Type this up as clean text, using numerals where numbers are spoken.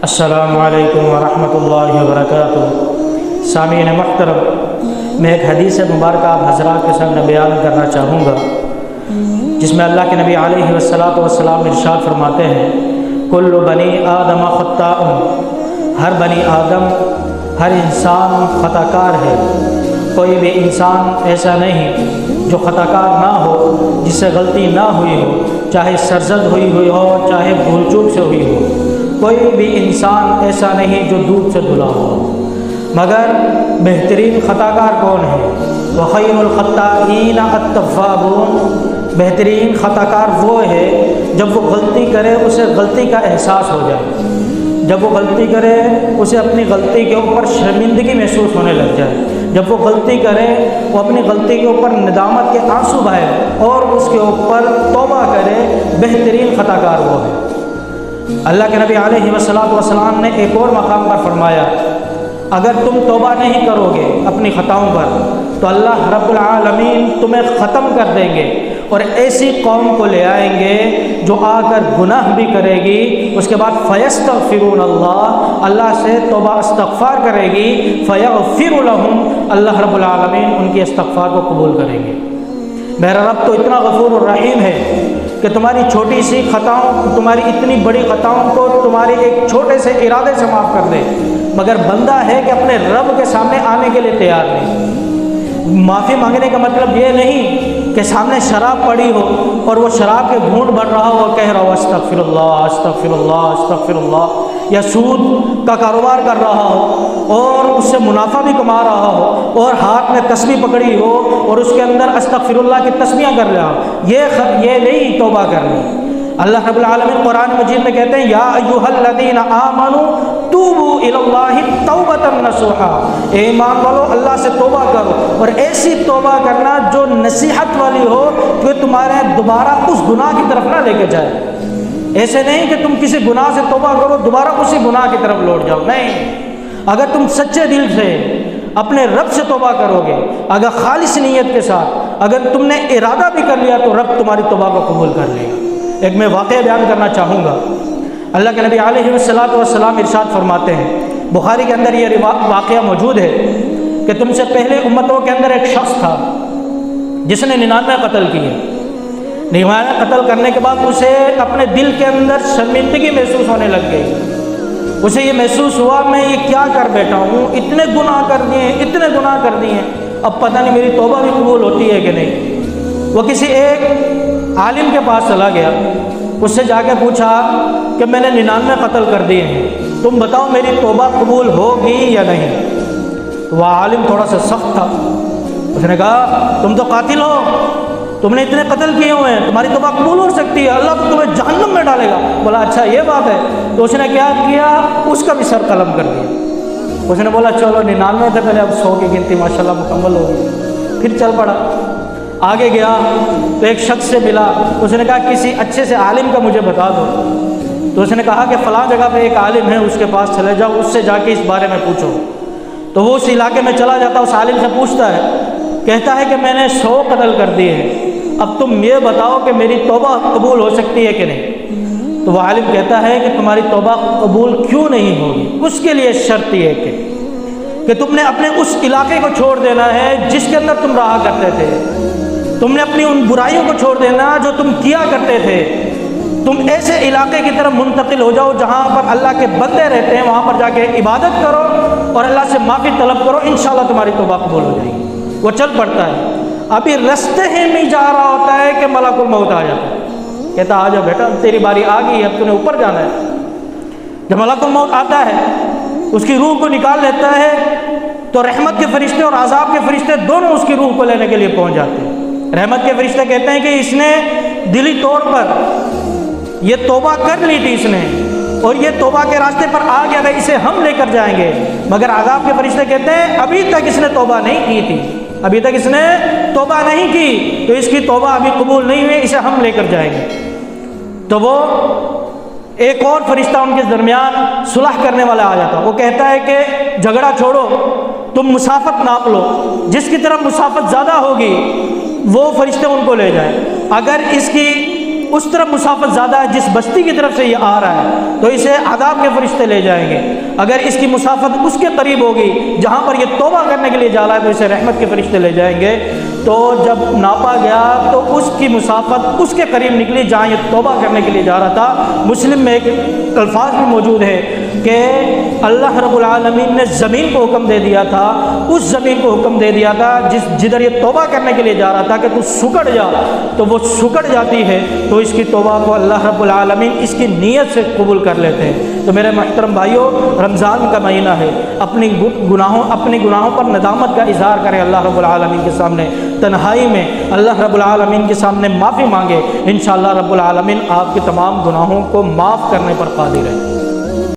السلام علیکم ورحمۃ اللہ وبرکاتہ۔ سامعین محترم، میں ایک حدیث مبارکہ آپ حضرات کے سامنے بیان کرنا چاہوں گا، جس میں اللہ کے نبی علیہ والسلام ارشاد فرماتے ہیں، کل بنی آدم خطاء، ہر بنی آدم، ہر انسان خطا کار ہے۔ کوئی بھی انسان ایسا نہیں جو خطا کار نہ ہو، جس سے غلطی نہ ہوئی ہو، چاہے سرزد ہوئی ہو، چاہے بھول چوک سے ہوئی ہو۔ کوئی بھی انسان ایسا نہیں جو دودھ سے دھلا ہو، مگر بہترین خطا کار کون ہے؟ وخیر الخطائین التوابون، بہترین خطا کار وہ ہے جب وہ غلطی کرے اسے غلطی کا احساس ہو جائے، جب وہ غلطی کرے اسے اپنی غلطی کے اوپر شرمندگی محسوس ہونے لگ جائے، جب وہ غلطی کرے وہ اپنی غلطی کے اوپر ندامت کے آنسو بہائے اور اس کے اوپر توبہ کرے، بہترین خطا کار وہ ہے۔ اللہ کے نبی علیہ والسلام نے ایک اور مقام پر فرمایا، اگر تم توبہ نہیں کرو گے اپنی خطاؤں پر تو اللہ رب العالمین تمہیں ختم کر دیں گے اور ایسی قوم کو لے آئیں گے جو آ کر گناہ بھی کرے گی، اس کے بعد فیستغفرون اللہ سے توبہ استغفار کرے گی، فیغفر لہم اللہ رب العالمین ان کی استغفار کو قبول کریں گے۔ میرا رب تو اتنا غفور الرحیم ہے کہ تمہاری چھوٹی سی خطاؤں، تمہاری اتنی بڑی خطاؤں کو تمہارے ایک چھوٹے سے ارادے سے معاف کر دے، مگر بندہ ہے کہ اپنے رب کے سامنے آنے کے لیے تیار نہیں۔ معافی مانگنے کا مطلب یہ نہیں کہ سامنے شراب پڑی ہو اور وہ شراب کے گھونٹ بھر رہا ہو اور کہہ رہا ہو استغفر اللہ استغفر اللہ استغفر اللہ، یا سود کا کاروبار کر رہا ہو اور اس سے منافع بھی کما رہا ہو اور ہاتھ میں تسبیح پکڑی ہو اور اس کے اندر استغفر اللہ کی تسبیحاں کر رہا ہو، یہ نہیں توبہ کرنی۔ اللہ رب العالمین قرآن مجید میں کہتے ہیں، یا ایھا الذین آمنوا توبوا الی اللہ توبۃ نصوحا، اے ایمان والو اللہ سے توبہ کرو، اور ایسی توبہ کرنا جو نصیحت والی ہو کہ تمہارے دوبارہ اس گناہ کی طرف نہ لے کے جائے۔ ایسے نہیں کہ تم کسی گناہ سے توبہ کرو دوبارہ اسی گناہ کی طرف لوٹ جاؤ، نہیں۔ اگر تم سچے دل سے اپنے رب سے توبہ کرو گے، اگر خالص نیت کے ساتھ، اگر تم نے ارادہ بھی کر لیا تو رب تمہاری توبہ کو قبول کر لے گا۔ ایک میں واقعہ بیان کرنا چاہوں گا۔ اللہ کے نبی علیہ والسلام ارشاد فرماتے ہیں، بخاری کے اندر یہ واقعہ موجود ہے کہ تم سے پہلے امتوں کے اندر ایک شخص تھا جس نے 99 قتل کیے۔ 99 قتل کرنے کے بعد اسے اپنے دل کے اندر شرمندگی محسوس ہونے لگ گئی۔ اسے یہ محسوس ہوا میں یہ کیا کر بیٹھا ہوں، اتنے گناہ کر دیے، اتنے گناہ کر دیے، اب پتہ نہیں میری توبہ بھی قبول ہوتی ہے کہ نہیں۔ وہ کسی ایک عالم کے پاس چلا گیا، اس سے جا کے پوچھا کہ میں نے 99 قتل کر دیے ہیں، تم بتاؤ میری توبہ قبول ہوگی یا نہیں۔ تو وہ عالم تھوڑا سا سخت تھا، اس نے کہا تم تو قاتل ہو، تم نے اتنے قتل کیے ہوئے ہیں، تمہاری توبہ قبول ہو سکتی ہے، اللہ تو تمہیں جہنم میں ڈالے گا۔ بولا اچھا یہ بات ہے، تو اس نے کیا کیا، اس کا بھی سر قلم کر دیا۔ اس نے بولا چلو 99 سے پہلے اب 100 کی گنتی ماشاءاللہ مکمل ہوگی۔ پھر چل پڑا، آگے گیا تو ایک شخص سے ملا، اس نے کہا کسی اچھے سے عالم کا مجھے بتا دو۔ تو اس نے کہا کہ فلاں جگہ پہ ایک عالم ہے، اس کے پاس چلے جاؤ، اس سے جا کے اس بارے میں پوچھو۔ تو وہ اس علاقے میں چلا جاتا، اس عالم سے پوچھتا ہے، کہتا ہے کہ میں نے 100 قتل کر دیے ہیں، اب تم یہ بتاؤ کہ میری توبہ قبول ہو سکتی ہے کہ نہیں۔ تو وہ عالم کہتا ہے کہ تمہاری توبہ قبول کیوں نہیں ہوگی، اس کے لیے شرط یہ ہے کہ تم نے اپنے اس علاقے کو چھوڑ دینا ہے جس کے اندر تم رہا کرتے تھے، تم نے اپنی ان برائیوں کو چھوڑ دینا جو تم کیا کرتے تھے، تم ایسے علاقے کی طرف منتقل ہو جاؤ جہاں پر اللہ کے بندے رہتے ہیں، وہاں پر جا کے عبادت کرو اور اللہ سے معافی طلب کرو، انشاءاللہ تمہاری توبہ قبول ہو جائے گی۔ وہ چل پڑتا ہے، ابھی رستے ہی میں جا رہا ہوتا ہے کہ ملک الموت آ جاتا ہے، کہتا آ جا بیٹا تیری باری آ گئی، اب تو نے اوپر جانا ہے۔ جب ملک الموت آتا ہے اس کی روح کو نکال لیتا ہے تو رحمت کے فرشتے اور عذاب کے فرشتے دونوں اس کی روح کو لینے کے لیے پہنچ جاتے ہیں۔ رحمت کے فرشتے کہتے ہیں کہ اس نے دلی طور پر یہ توبہ کر لی تھی اس نے، اور یہ توبہ کے راستے پر آ گیا تھا، اسے ہم لے کر جائیں گے۔ مگر عذاب کے فرشتے کہتے ہیں ابھی تک اس نے توبہ نہیں کی تھی، ابھی تک اس نے توبہ نہیں کی، تو اس کی توبہ ابھی قبول نہیں ہوئی، اسے ہم لے کر جائیں گے۔ تو وہ ایک اور فرشتہ ان کے درمیان صلح کرنے والا آ جاتا، وہ کہتا ہے کہ جھگڑا چھوڑو، تم مسافت ناپ لو، جس کی طرف مسافت زیادہ ہوگی وہ فرشتے ان کو لے جائیں، اگر اس کی اس طرف مسافت زیادہ ہے جس بستی کی طرف سے یہ آ رہا ہے تو اسے عذاب کے فرشتے لے جائیں گے، اگر اس کی مسافت اس کے قریب ہوگی جہاں پر یہ توبہ کرنے کے لیے جا رہا ہے تو اسے رحمت کے فرشتے لے جائیں گے۔ تو جب ناپا گیا تو اس کی مسافت اس کے قریب نکلی جہاں یہ توبہ کرنے کے لیے جا رہا تھا۔ مسلم میں ایک الفاظ بھی موجود ہے کہ اللہ رب العالمین نے زمین کو حکم دے دیا تھا، اس زمین کو حکم دے دیا تھا جدھر یہ توبہ کرنے کے لیے جا رہا تھا کہ تو سکڑ جا، تو وہ سکڑ جاتی ہے، تو اس کی توبہ کو اللہ رب العالمین اس کی نیت سے قبول کر لیتے ہیں۔ تو میرے محترم بھائیوں، رمضان کا مہینہ ہے، اپنے گناہوں پر ندامت کا اظہار کریں اللہ رب العالمین کے سامنے، تنہائی میں اللہ رب العالمین کے سامنے معافی مانگے، انشاءاللہ رب العالمین آپ کے تمام گناہوں کو معاف کرنے پر قادر ہے۔